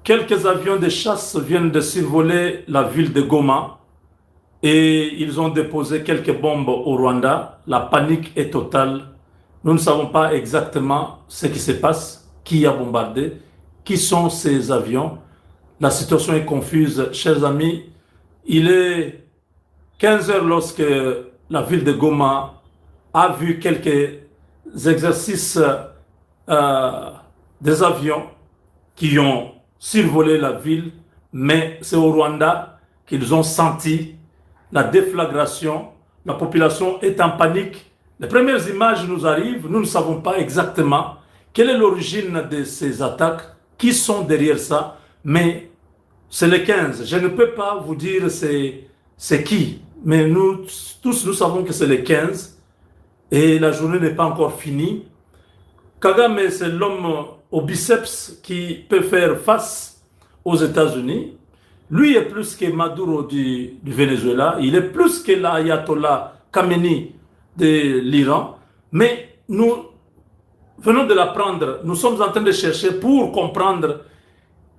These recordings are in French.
quelques avions de chasse viennent de survoler la ville de Goma et ils ont déposé quelques bombes au Rwanda. La panique est totale. Nous ne savons pas exactement ce qui se passe, qui a bombardé, qui sont ces avions. La situation est confuse. Chers amis, il est 15 heures lorsque la ville de Goma a vu quelques exercices des avions qui ont survolé la ville, mais c'est au Rwanda qu'ils ont senti la déflagration. La population est en panique. Les premières images nous arrivent, nous ne savons pas exactement quelle est l'origine de ces attaques, qui sont derrière ça, mais c'est le 15. Je ne peux pas vous dire c'est qui, mais nous tous nous savons que c'est le 15 et la journée n'est pas encore finie. Kagame, c'est l'homme au biceps qui peut faire face aux États-Unis. Lui est plus que Maduro du Venezuela, il est plus que l'ayatollah Khamenei de l'Iran, mais nous venons de l'apprendre, nous sommes en train de chercher pour comprendre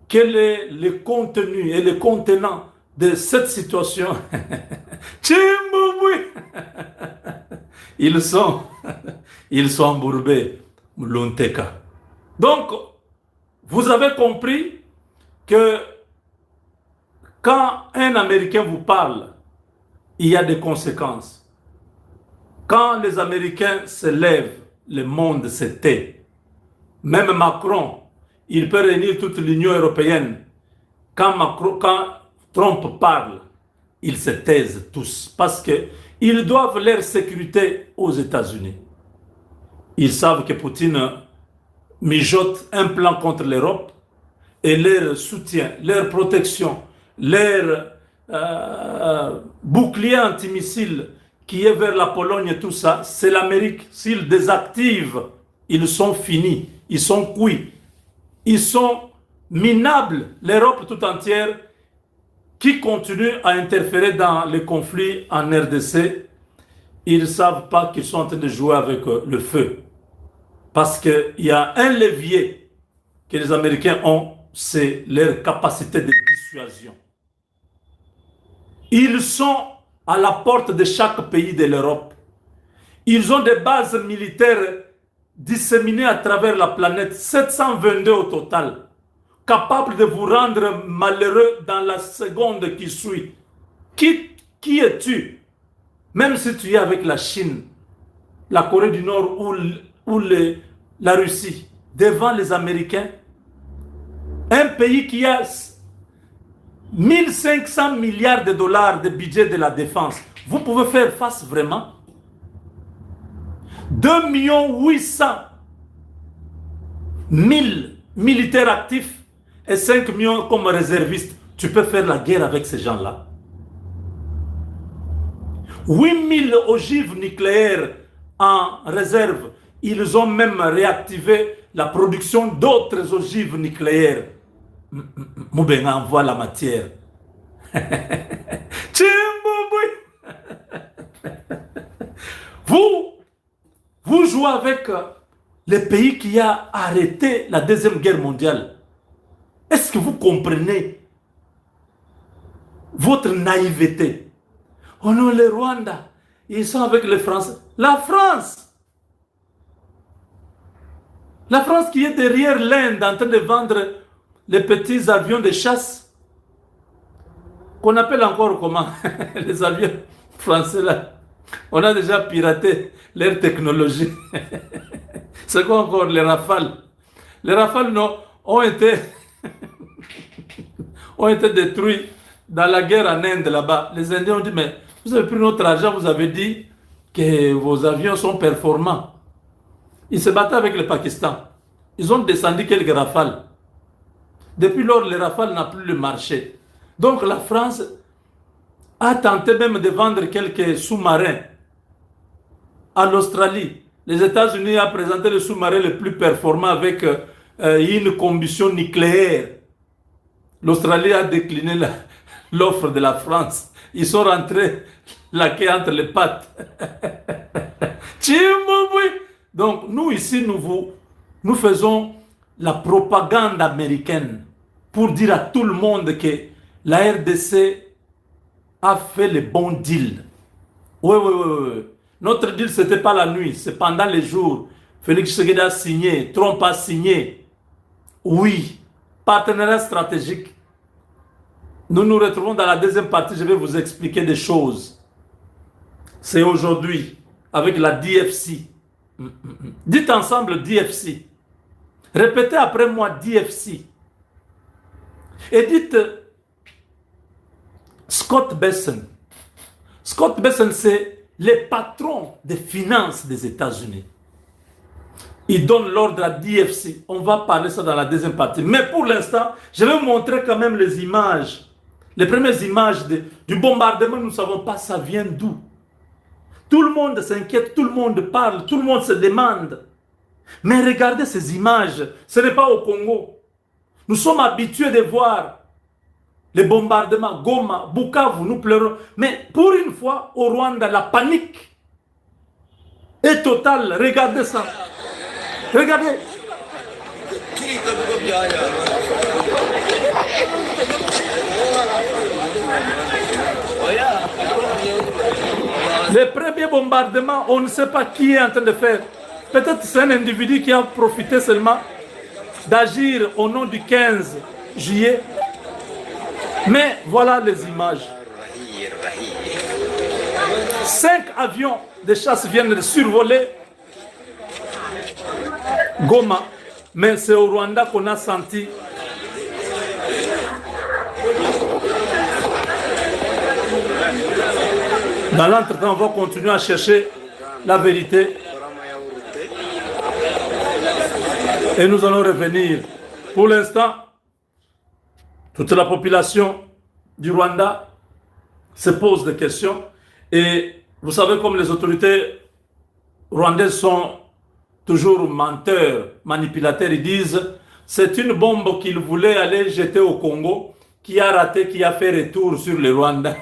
quel est le contenu et le contenant de cette situation. ils sont embourbés, Lunteka. Donc, vous avez compris que quand un Américain vous parle, il y a des conséquences. Quand les Américains se lèvent, le monde se tait. Même Macron, il peut réunir toute l'Union européenne. Quand Trump parle, ils se taisent tous parce qu'ils doivent leur sécurité aux États-Unis. Ils savent que Poutine mijote un plan contre l'Europe et leur soutien, leur protection, leur bouclier antimissile qui est vers la Pologne et tout ça, c'est l'Amérique. S'ils désactivent, ils sont finis, ils sont cuits, ils sont minables. L'Europe tout entière qui continue à interférer dans les conflits en RDC, ils ne savent pas qu'ils sont en train de jouer avec le feu. Parce qu'il y a un levier que les Américains ont, c'est leur capacité de dissuasion. Ils sont à la porte de chaque pays de l'Europe. Ils ont des bases militaires disséminées à travers la planète, 722 au total, capables de vous rendre malheureux dans la seconde qui suit. Qui es-tu? Même si tu es avec la Chine, la Corée du Nord ou la Russie, devant les Américains, un pays qui a 1500 milliards de dollars de budget de la défense, vous pouvez faire face vraiment? 2 800 000 militaires actifs et 5 millions comme réservistes. Tu peux faire la guerre avec ces gens-là? 8 000 ogives nucléaires en réserve. Ils ont même réactivé la production d'autres ogives nucléaires. Moubenga envoie la matière. Vous jouez avec le pays qui a arrêté la Deuxième Guerre mondiale. Est-ce que vous comprenez votre naïveté? Oh non, le Rwanda, ils sont avec les Français. La France qui est derrière l'Inde en train de vendre les petits avions de chasse, qu'on appelle encore comment? Les avions français là. On a déjà piraté leur technologie. C'est quoi encore les Rafales? Les Rafales non, ont été détruits dans la guerre en Inde là-bas. Les Indiens ont dit, mais vous avez pris notre argent, vous avez dit que vos avions sont performants. Ils se battaient avec le Pakistan. Ils ont descendu quelques Rafales. Depuis lors, les Rafales n'ont plus le marché. Donc la France a tenté même de vendre quelques sous-marins à l'Australie. Les États-Unis ont présenté le sous-marin le plus performant avec une combustion nucléaire. L'Australie a décliné l'offre de la France. Ils sont rentrés la queue entre les pattes. Donc nous ici, nous faisons la propagande américaine pour dire à tout le monde que la RDC a fait le bon deal. Oui, oui, oui, oui. Notre deal, ce n'était pas la nuit, c'est pendant les jours. Félix Tshisekedi a signé, Trump a signé. Oui, partenariat stratégique. Nous nous retrouvons dans la deuxième partie, je vais vous expliquer des choses. C'est aujourd'hui, avec la DFC. Dites ensemble DFC. Répétez après moi DFC. Et dites Scott Bessent. Scott Bessent, c'est le patron des finances des États-Unis. Il donne l'ordre à DFC. On va parler ça dans la deuxième partie. Mais pour l'instant, je vais vous montrer quand même les images. Les premières images du bombardement, nous ne savons pas ça vient d'où. Tout le monde s'inquiète, tout le monde parle, tout le monde se demande. Mais regardez ces images, ce n'est pas au Congo. Nous sommes habitués de voir les bombardements, Goma, Bukavu, nous pleurons. Mais pour une fois, au Rwanda, la panique est totale. Regardez ça. Regardez. Les premiers bombardements, on ne sait pas qui est en train de faire. Peut-être c'est un individu qui a profité seulement d'agir au nom du 15 juillet. Mais voilà les images. 5 avions de chasse viennent de survoler Goma. Mais c'est au Rwanda qu'on a senti dans l'entretemps, on va continuer à chercher la vérité. Et nous allons revenir. Pour l'instant, toute la population du Rwanda se pose des questions. Et vous savez, comme les autorités rwandaises sont toujours menteurs, manipulateurs, ils disent c'est une bombe qu'ils voulaient aller jeter au Congo qui a raté, qui a fait retour sur le Rwanda.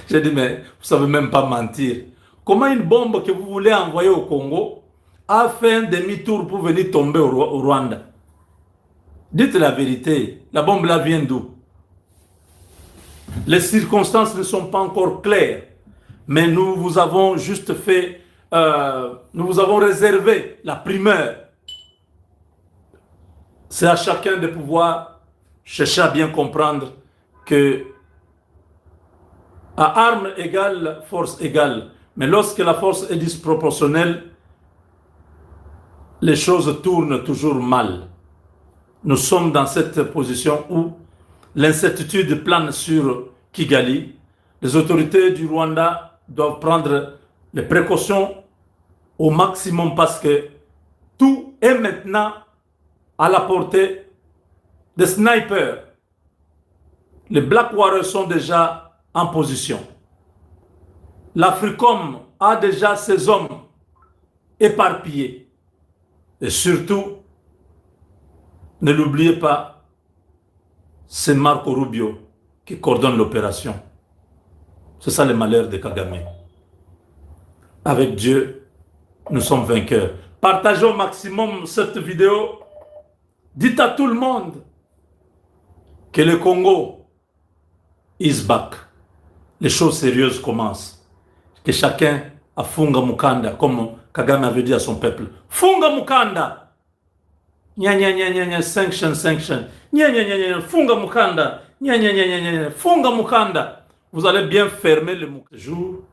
J'ai dit, mais vous ne savez même pas mentir. Comment une bombe que vous voulez envoyer au Congo a fait un demi-tour pour venir tomber au Rwanda? Dites la vérité. La bombe là vient d'où? Les circonstances ne sont pas encore claires. Mais nous vous avons juste fait... nous vous avons réservé la primeur. C'est à chacun de pouvoir chercher à bien comprendre que à armes égales, force égale. Mais lorsque la force est disproportionnelle, les choses tournent toujours mal. Nous sommes dans cette position où l'incertitude plane sur Kigali. Les autorités du Rwanda doivent prendre les précautions au maximum parce que tout est maintenant à la portée des snipers. Les Black Warriors sont déjà en position. L'Africom a déjà ses hommes éparpillés. Et surtout, ne l'oubliez pas, c'est Marco Rubio qui coordonne l'opération. C'est ça le malheur de Kagame. Avec Dieu, nous sommes vainqueurs. Partagez au maximum cette vidéo. Dites à tout le monde que le Congo is back. Les choses sérieuses commencent. Que chacun a funga mukanda, comme Kagame avait dit à son peuple. Funga mukanda. Nya nya nya nya nya, sanction, sanction. Nya nya nya nya, funga mukanda. Nya nya nya nya nya, funga mukanda. Vous allez bien fermer le jour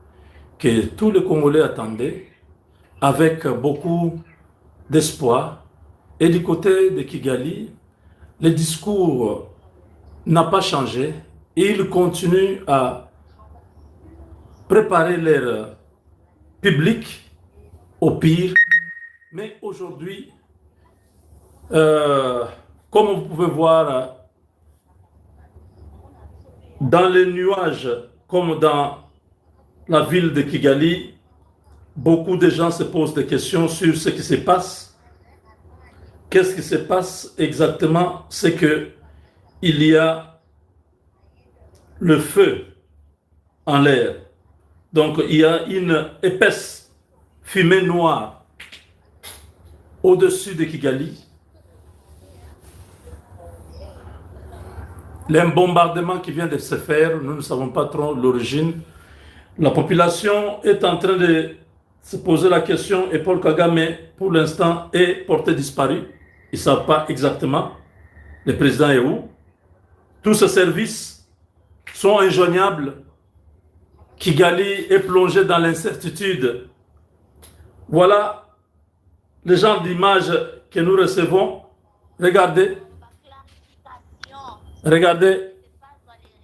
que tous les Congolais attendaient avec beaucoup d'espoir. Et du côté de Kigali, le discours n'a pas changé. Et ils continuent à préparer leur public au pire. Mais aujourd'hui, comme vous pouvez voir, dans les nuages, comme dans la ville de Kigali, beaucoup de gens se posent des questions sur ce qui se passe. Qu'est-ce qui se passe exactement? C'est que il y a le feu en l'air. Donc il y a une épaisse fumée noire au-dessus de Kigali. un bombardement qui vient de se faire, nous ne savons pas trop l'origine. La population est en train de se poser la question et Paul Kagame, pour l'instant, est porté disparu. Ils ne savent pas exactement le président est où. Tous ces services sont injoignables. Kigali est plongé dans l'incertitude. Voilà le genre d'image que nous recevons. Regardez. Regardez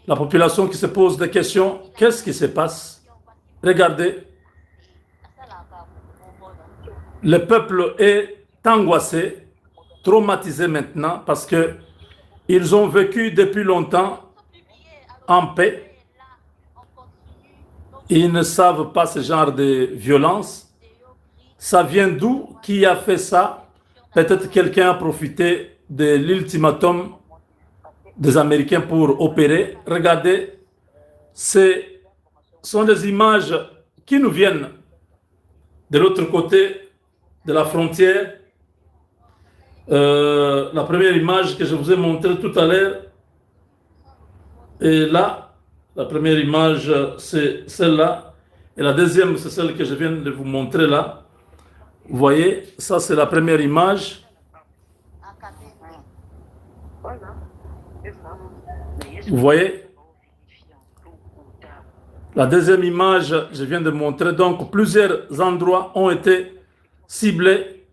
la population qui se pose des questions. Qu'est-ce qui se passe? Regardez. Le peuple est angoissé, traumatisé maintenant parce que ils ont vécu depuis longtemps en paix. Ils ne savent pas ce genre de violence. Ça vient d'où? Qui a fait ça? Peut-être quelqu'un a profité de l'ultimatum des Américains pour opérer. Regardez, ce sont des images qui nous viennent de l'autre côté de la frontière. La première image que je vous ai montrée tout à l'heure est là. La première image, c'est celle-là. Et la deuxième, c'est celle que je viens de vous montrer là. Vous voyez, ça c'est la première image. Vous voyez? La deuxième image, je viens de montrer. Donc, plusieurs endroits ont été ciblés.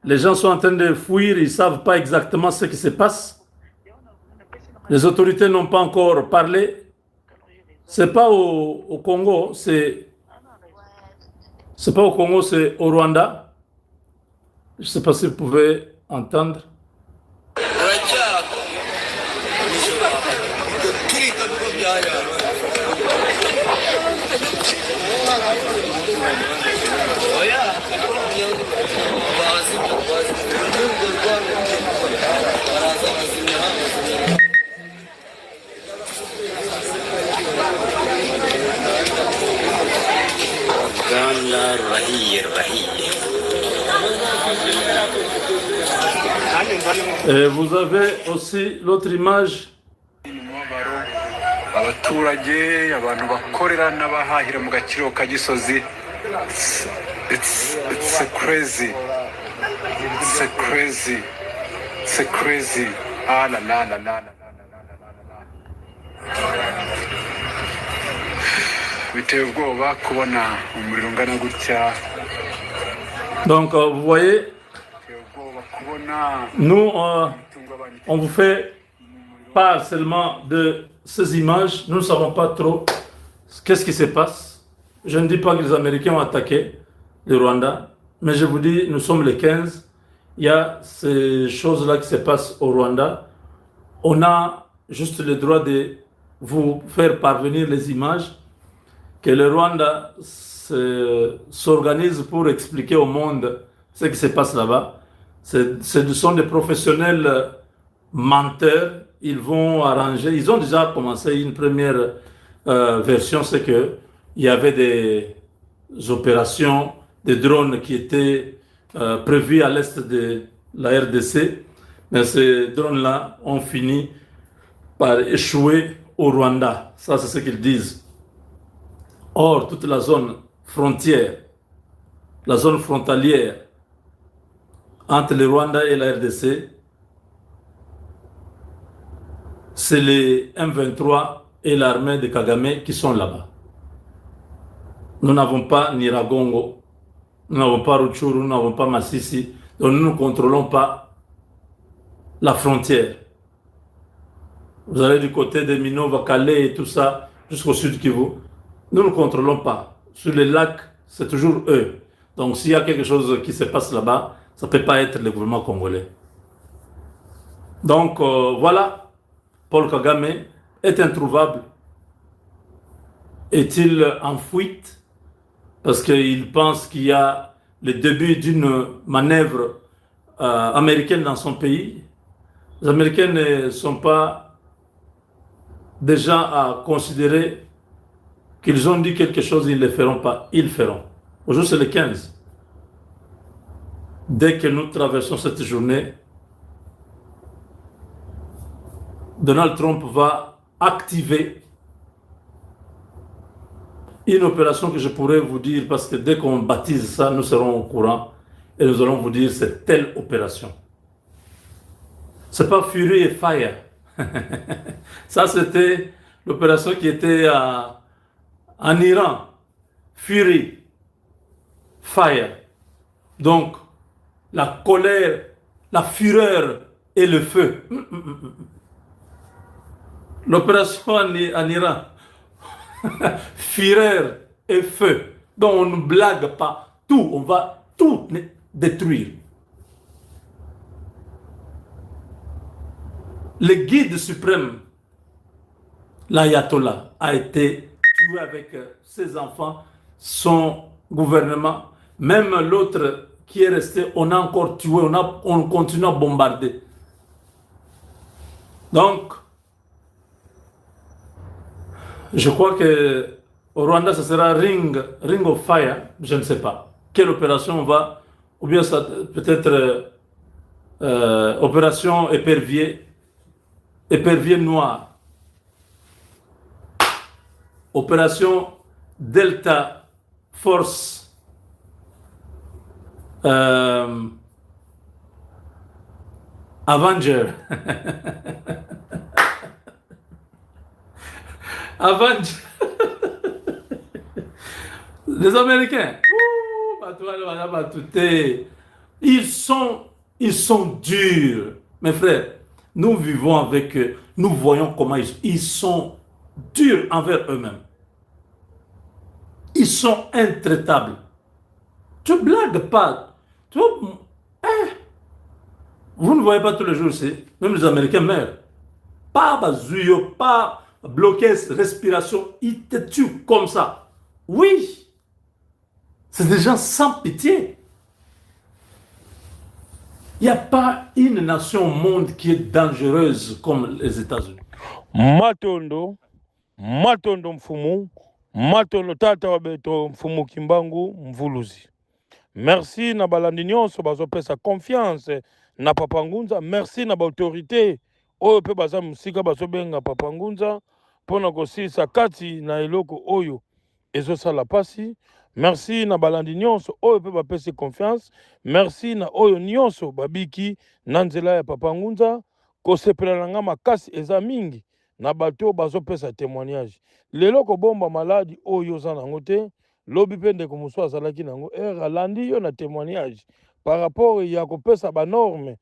Les gens sont en train de fuir, ils ne savent pas exactement ce qui se passe. Les autorités n'ont pas encore parlé. Ce n'est pas au Congo, c'est pas au Congo, c'est au Rwanda. Je ne sais pas si vous pouvez entendre. Et vous avez aussi l'autre image. Abaturage abantu bakorera n'abahahira mu gaciro ka Gisozi. It's crazy. It's crazy. It's crazy. Ah la la la la la la. Biteye ubwoba kubona umuriro ungana gutya. Donc vous voyez, nous on vous fait part seulement de ces images. Nous ne savons pas trop qu'est-ce qui se passe. Je ne dis pas que les Américains ont attaqué le Rwanda, mais je vous dis, nous sommes les 15. Il y a ces choses-là qui se passent au Rwanda. On a juste le droit de vous faire parvenir les images que le Rwanda s'organise pour expliquer au monde ce qui se passe là-bas. Ce sont des professionnels menteurs. Ils vont arranger. Ils ont déjà commencé une première version, c'est que il y avait des opérations, des drones qui étaient prévus à l'est de la RDC, mais ces drones-là ont fini par échouer au Rwanda. Ça, c'est ce qu'ils disent. Or, toute la zone frontière, la zone frontalière entre le Rwanda et la RDC, c'est les M23 et l'armée de Kagame qui sont là-bas. Nous n'avons pas Nyiragongo, nous n'avons pas Rutshuru, nous n'avons pas Masisi, donc nous ne contrôlons pas la frontière. Vous allez du côté de Minova, Calais et tout ça, jusqu'au sud Kivu. Nous ne contrôlons pas. Sur les lacs, c'est toujours eux. Donc s'il y a quelque chose qui se passe là-bas, ça ne peut pas être le gouvernement congolais. Donc voilà, Paul Kagame est introuvable. Est-il en fuite? Parce qu'il pense qu'il y a le début d'une manœuvre américaine dans son pays. Les Américains ne sont pas déjà à considérer qu'ils ont dit quelque chose, ils ne le feront pas. Ils le feront. Aujourd'hui, c'est le 15. Dès que nous traversons cette journée, Donald Trump va activer une opération que je pourrais vous dire, parce que dès qu'on baptise ça, nous serons au courant et nous allons vous dire c'est telle opération. C'est pas Fury et Fire. Ça, c'était l'opération qui était en Iran. Fury, Fire. Donc, la colère, la fureur et le feu. L'opération en Iran, fureur et feu. Donc, on ne blague pas. Tout, on va tout détruire. Le guide suprême, l'ayatollah, a été tué avec ses enfants, son gouvernement. Même l'autre qui est resté, on a encore tué, on continue à bombarder. Donc, je crois que au Rwanda, ce sera Ring of Fire, je ne sais pas. Quelle opération on va, ou bien ça peut-être opération épervier noir. Opération Delta Force Avenger. Avenger. Les Américains. Ils sont durs. Mes frères, nous vivons avec eux. Nous voyons comment ils sont durs envers eux-mêmes. Ils sont intraitables. Tu ne blagues pas. Tu vois, vous ne voyez pas tous les jours aussi. Même les Américains meurent. Pas bazouillot, pas bloquer respiration. Ils te tuent comme ça. Oui. C'est des gens sans pitié. Il n'y a pas une nation au monde qui est dangereuse comme les États-Unis. Matondo mfumu, matondo tata wabeto mfumu Kimbangu mvuluzi. Merci na balandi nyonso bazopesa confiance na Papa Ngunza. Merci na autorité oyo pe baza musika bazobenga Papa Ngunza pona kosilisa kati na eloko oyo ezosala pasi. Merci na balandi nyonso oyo pe bapesi confiance. Merci na oyo nyonso babiki na nzela ya Papa Ngunza kosepela na nga makasi eza mingi na bato bazopesa témoignage. Lelo kobomba maladi oyo za nango te. Lobi pe ndeko mosusu azalaki nango alandi yo na témoignage par rapport ya kopesa banorme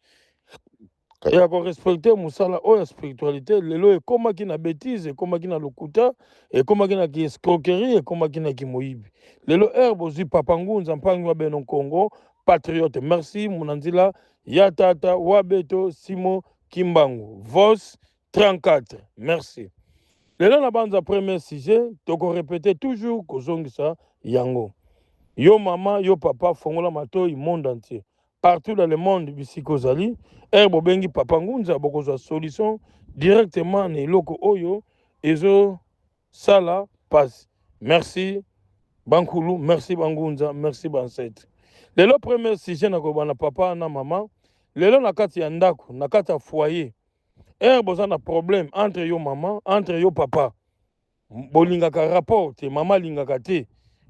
ya korespecte musala oyo ya spiritualité. Lelo ekomaki na bêtise, ekomaki na lokuta, ekomaki na escroquerie, ekomaki na kimoyibi. Lelo bozwi Papa Ngunza mpangi wa beno Congo patriote. Merci munanzila ya tata wabeto Simo Kimbangu Vos 34. Merci. Lelo na banza premier sujet toko répéter toujours kozongisa yango. Yo maman, yo papa fongola matoi monde entier. Partout dans le monde bisikozali, bobengi Papa Ngunza bokozwa solution directement na eloko oyo ezo sala passe. Merci Bankulu, merci Bangunza, merci Banset. Lelo premier sujet na kobana papa na maman, lelo na kati ya ndako, na kati ya foyer. Boza na problème entre yo maman, entre yo papa. Bolingaka rapport te, maman lingaka te,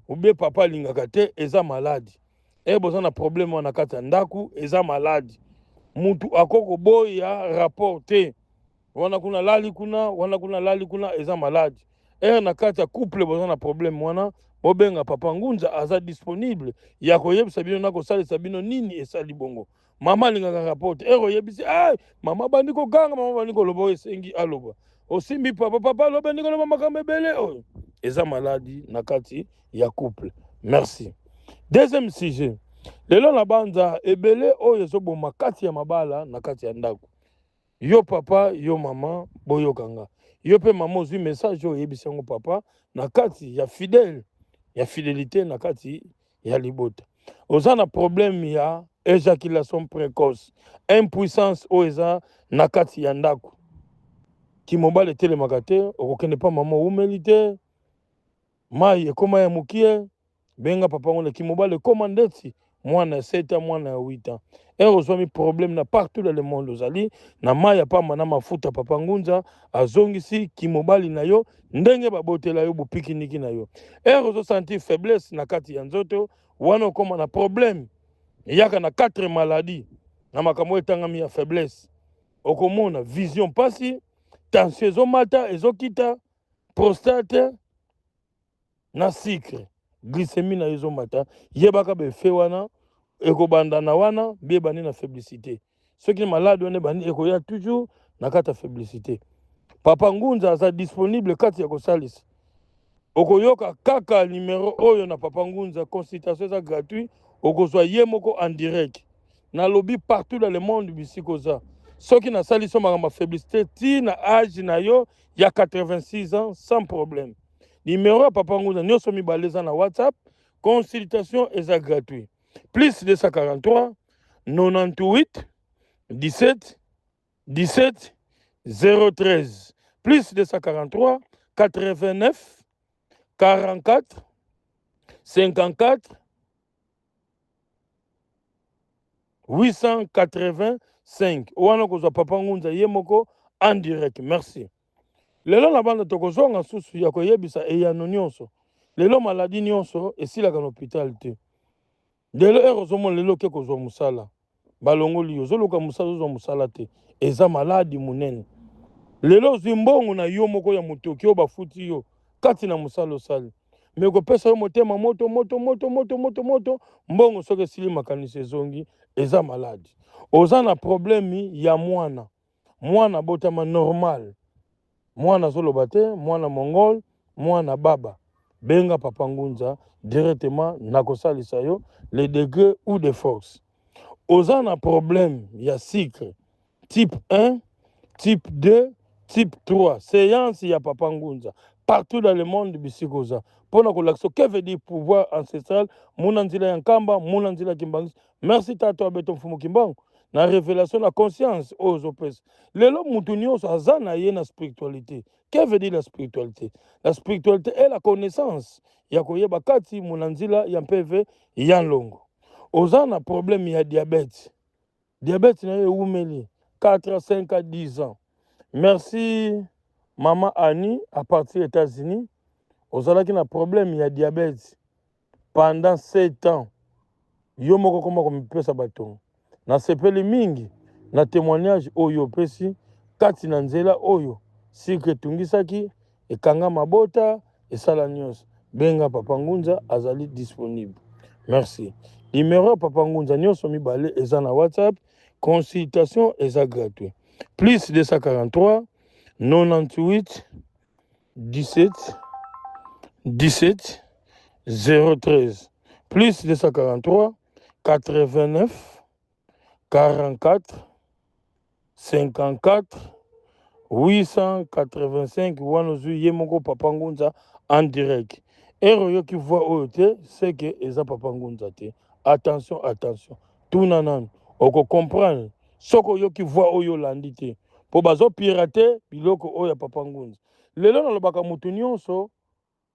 oube papa lingaka te, eza malade. Boza na problème na kati ya ndako, eza malade. Mutu akoko boya rapport te. Wana kuna lali kuna, eza malade. Na kati ya couple boza na problème wana, bobenga Papa Ngunza aza disponible. Ya koyebisa bino na kosalisa bino nini esali bongo. Mama lingaka rapport yebisi mama bandiko ganga, mama bandiko lobo esengi aloba. Osimbi papa loba ndiko loba makambe bele oyo. Eza maladi na kati ya couple. Merci. Deuxième sujet. Lelo na banza ebele oyo ezoboma kati ya mabala na kati ya ndako. Yo papa, yo mama, boyo kanga. Yo pe mama ozwi message oyo yebisi yango papa na kati ya fidèle, ya fidélité na kati ya libota. Oza na problème ya éjaculation précoce, impuissance oyo eza na kati ya ndako. Ki mobile telemaka te, okokende pa mama umeli te, mai ekoma ya mukie, benga papa ngone ki mobile ekoma ndeti, mwana 7 ans, mwana 8 ans. Ozwami problème na partout dans le monde ozali, na maya pa mana mafuta papa ngunza, azongisi kimobali na yo, ndenge babotela yo bupikiniki na yo. Ozo sentir faiblesse na kati ya nzoto, wana okoma na problème. Yaka na 4 maladies, na makambo etangami ya faiblesse. Okomona vision pasi, tension ezomata, ezokita, prostate, na sucre, glycémie na ezomata, yebaka befe wana, ekobanda na wana, bebani na faiblicité. Ceux qui sont malades, on est bani, ekoya toujours na kata faiblicité. Papa Ngunza aza disponible kati ya kosalis. Okoyoka kaka numéro oyo na Papa Ngunza, consultation eza gratuit, okozwa yemoko en direct. Na lobby partout dans le monde bisikoza. Ceux qui na salis sont ma faiblicité, ti na âge na yo, ya 86 ans, sans problème. Numéro à Papa Ngunza, nous sommes balés na WhatsApp, consultation est gratuit. Plus 243 98 17 17 013. Plus 243 89 44 54 885. Ouana kozwa Papa Ngunza yemoko en direct. Merci. Lelo na banda tokozonga susu ya koyebisa eyano nyonso. Lelo maladi nyonso esilaka na hôpital te. Lelo erozomo lelo ke kozwa musala. Balongoli ozoluka musala ozwa musala te. Eza maladi munene. Lelo zimbongo na yo moko ya mutoki oba futi yo kati na musala osali. Me kopesa yo motema moto mbongo soke sili makanisi ezongi eza maladi. Oza na problemi ya mwana botama normal. Mwana zoloba te, mwana mongol, mwana baba. Benga Papa Ngunza directement na kosalisa yo les degrés ou de force. Oza na problème ya sucre type 1, type 2, type 3. Séance ya Papa Ngunza partout dans le monde bisikoza. Pona kolakso que veut dire pouvoir ancestral, muna nzila ya nkamba, muna nzila kimbangi. Merci tato abeto mfumu kimbangu. Na révélation la conscience aux opes. Lelo mutu nyonso aza na ye na spiritualité. Que veut dire la spiritualité? La spiritualité est la connaissance. Ya koyeba kati munanzila ya mpeve ya longo. Oza na problème ya diabète. Diabète na ye umeli 4 5 à 10 ans. Merci maman Annie à partir des États-Unis. Oza qui na problème ya diabète pendant 7 ans. Yo moko koma komipesa batongo. Na sepeli mingi na témoignage oyo pesi kati na nzela oyo sikre tungisaki ekanga mabota esala nyonso. Benga Papa Ngunza azali disponible. Merci. Numéro Papa Ngunza nyonso mibale eza na WhatsApp, consultation eza gratuit. Plus 243 98 17 17 013. Plus 243 89 44 54 885. Wanozu yemoko Papa Ngunza en direct. Ero yo qui voit oyote, c'est que eza Papa Ngunza te. Attention, attention. Tout nanan. Oko comprendre. Soko yo qui voit oyo landi te. Po bazo pirate biloko oyo Papa Ngunza. Lelo na lobaka mutu nyonso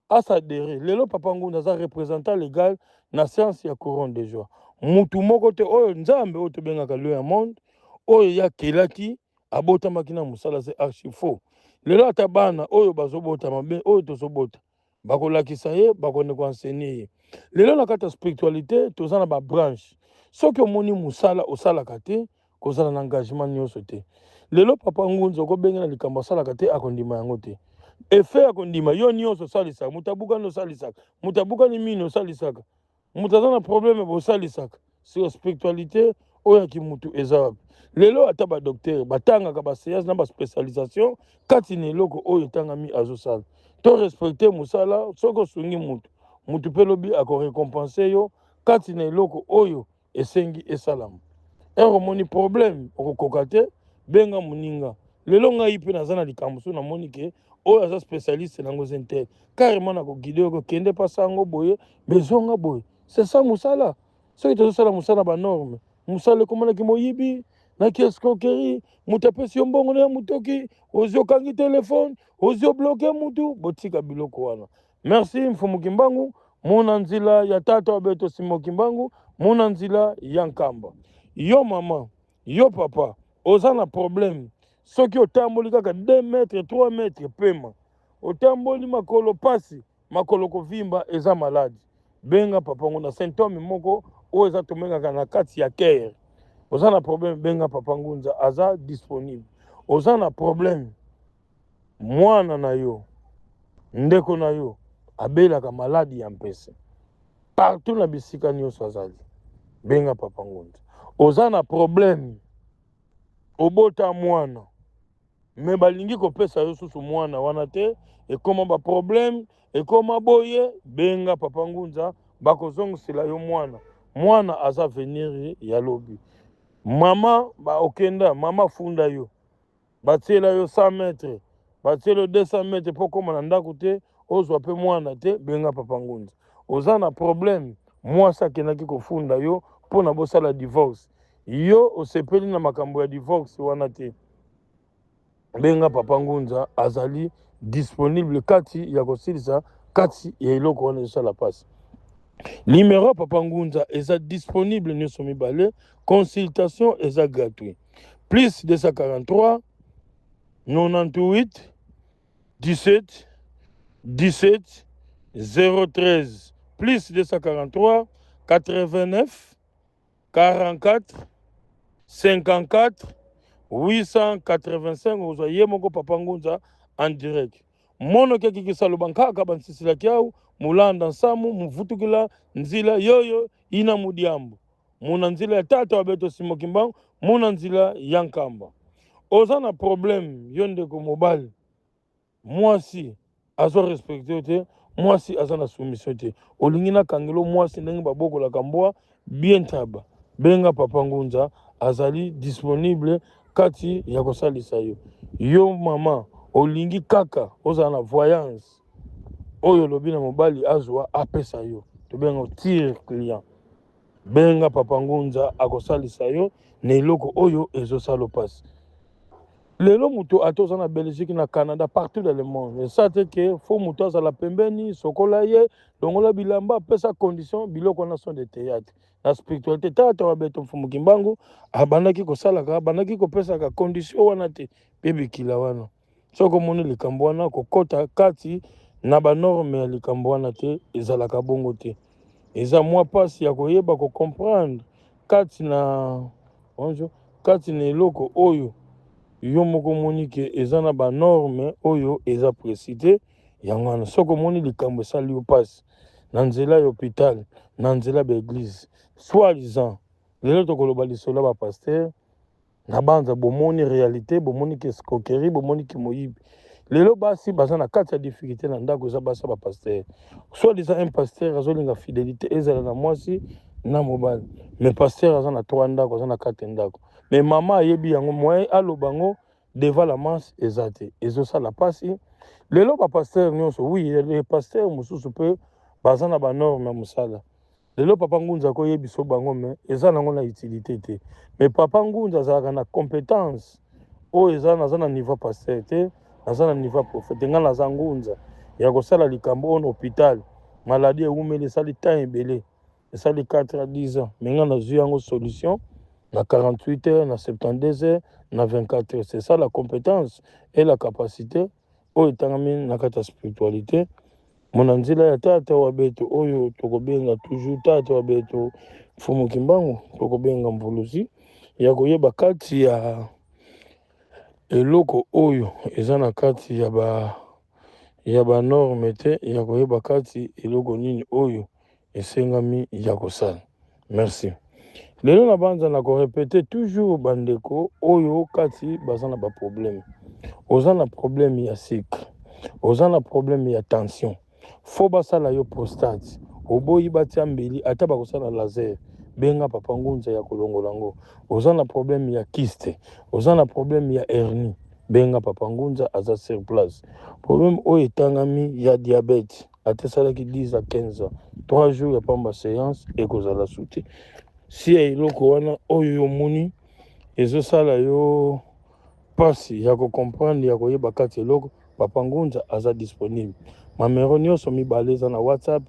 asadere. Lelo Papa Ngunza za représentant légal na séance ya couronne de joie. Mutu moko te oyo nzambe oyo tobengaka lo ya monde oyo ya kelaki abotamaki na musala se archi faux. Lelo ata bana oyo bazobota mabe oyo tozobota bakolakisa ye bakone koenseigner ye. Lelo na kata spiritualité toza na ba branche. Soki omoni musala osalaka te kozala na engagement nyonso te. Lelo Papa Ngunza okobengela likambo asalaka te akondima yango te. Effet akondima yo nyonso salisaka mutabuka no salisaka mutabuka ni mino salisaka. Mutaza na problème bosalisaka sur spiritualité oyo kimutu eza. Lelo ata ba docteur batangaka ba séance na ba spécialisation kati na eloko oyo tangami azosala. To respecter musala soko sungi mutu pelobi ako récompenser yo kati na eloko oyo esengi esalamu. Ero moni problème okokoka te benga muninga. Lelo ngai pe naza na likambo so na moni ke oyo aza spécialiste nango zentel. Carrément na ko guider ko kende pasango boye bezonga boye. C'est ça musala. Soki tozosala musala ba norme. Musala komona ki moyibi na ki escroquerie, mutapesi yo mbongo na mutoki, ozio kangi téléphone, ozio bloquer mutu, botika biloko wana. Merci mfumu Kimbangu, mona nzila ya tata wabeto Simo Kimbangu, muna nzela ya nkamba. Yo mama, yo papa, oza na problème. Soki otamboli kaka 2 mètres, 3 mètres pema. Otamboli makolo pasi, makolo kovimba eza malade. Benga papa ngunda symptôme moko o eza tomengaka na kati ya cœur. Oza na problème benga papa ngunza aza disponible. Oza na problème mwana na yo, ndeko na yo abelaka maladi ya mpese. Partout na bisika nyonso azali. Benga papa ngunza. Oza na problème obota mwana. Me balingi kopesa yo susu mwana wana te ekoma ba problème ekoma boye benga papa ngunza bakozongisela yo mwana. Mwana aza venir ya lobi. Mama ba okenda mama funda yo. Batiela yo 100 mètres, batiela 200 mètres po koma na ndako te, ozwa pe mwana te benga papa ngunza. Oza na problème mwasi akendaki kofunda yo mpona bosala divorce. Yo osepeli na makambo ya divorce wana te. Benga papa ngunza azali disponible kati ya kosilisa kati ya eloko wana esala pasi. Numéro papa ngunza eza disponible nyonso mibale, consultation eza gratuit. Plus 243 98 17 17 013 plus 243 89 44 54 885. Ozwa ye moko papa ngunza en direct. Mono keki kisaloba nkaka bansisila kiau mulanda nsamu muvutukila nzila yoyo ina mudiambo. Muna nzila ya tata wa beto Simo Kimbangu, muna nzila ya nkamba. Oza na problème yo ndeko mobali. Mwasi azo respecté te, mwasi aza na soumission te. Olingi na kangelo mwasi ndenge babokola kamboa bien taba. Benga papa ngunza azali disponible kati ya kosalisa yo. Yo mama olingi kaka oza na voyance. Oyo lobi na mobali azwa apesa yo. To benga tire client. Benga papa ngunza akosalisa yo na eloko oyo ezosala pasi. Lelo muto atoza na Belgique na Canada partout dans le monde. Ça te que faut muto azala pembeni sokola ye dongola bilamba pesa condition biloko na son de théâtre. La spiritualité tata wa beto Mfumu Kimbangu abandaki kosala ka abandaki kopesa ka condition wana te bebe kila wana. Soko moni likambo wana kokota kati na ba norme ya likambo wana te ezalaka bongo te. Eza mwa pasi ya koyeba ko comprendre kati na eloko oyo yo moko moni ke eza na ba norme oyo eza précité yango wana. Soko moni likambo esali yo pasi na nzela ya hôpital na nzela ba église soi-disant lelo tokoloba lisolo ba pasteur na banza bomoni réalité bomoni ke escroquerie bomoni ke moyibi. Lelo basi baza na kati ya difficulté na ndako eza basa ba pasteur. Soi-disant un pasteur azolinga fidélité ezala na mwasi na mobali. Mais pasteur aza na 3 ndako aza na 4 ndako. Mais maman ayebi yango moyen alobango devant la masse ezate ezosala pasi. Lelo ba pasteur nyonso oui les pasteurs mususu pe baza na ba norme ya musala. Lelo papa ngunza ko yebi so bango mais eza nango na utilité te. Mais papa ngunza azalaka na compétence o eza na niveau pasteur te, aza na niveau prophète nga na ngunza ya kosala likambo on hôpital maladie eumeli esali temps ebele esali 4 à 10 ans mais nga nazwi yango solution na 48 heures, na 72 heures, na 24 heures. C'est ça la compétence et la capacité oyo etangami na kati ya spiritualité. Mona nzela ya tata wa beto oyo tokobenga toujours tata wa beto Mfumu Kimbangu tokobenga mvuluzi ya koyeba kati ya eloko oyo eza na kati ya ba norme te ya koyeba kati eloko nini oyo esengami ya kosala. Merci. Lelo na banza na ko répéter toujours bandeko oyo kati baza na ba problème. Oza na problème ya sucre, oza na problème ya tension. Fo basala yo prostate. Oboyi batia mbeli ata bakosala laser. Benga papa ngunza ya kolongola ngo. Oza na problème ya kyste, oza na problème ya hernie. Benga papa ngunza aza sur place. Problème oyo etangami ya diabète. Atesalaki 10 à 15 ans. 3 jours ya pamba séance ekozala souté. Si ya eloko wana oyo yo moni ezosala yo pasi ya comprendre ya koyeba kati eloko papa ngunza aza disponible. Mamero nyonso mibale eza na WhatsApp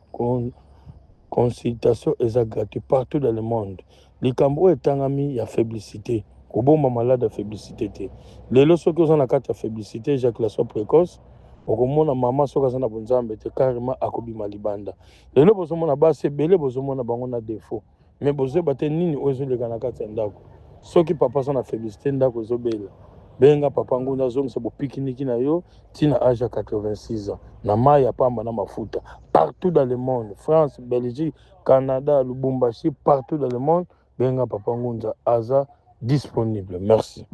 consultation est gratuite partout dans le monde. Les cambo est ami, il y a faiblicité. Au bon malade, il y a faiblicité. Les lots qui ont la carte de faiblicité, éjaculation précoce. Au moment maman soka sana bonzambe te carrément akobi malibanda. Les lots besoin na base belé besoin na bango na défaut. Mais besoin baté nini ozo le kana kati ndako. Soki papa sana faiblicité ndako zo bela. Benga papa ngunda zongo se bo pikiniki na yo tina âge à 86 ans. Na maya pamba na mafuta partout dans le monde, France, Belgique, Canada, Lubumbashi, partout dans le monde, benga papa ngunda aza disponible. Merci.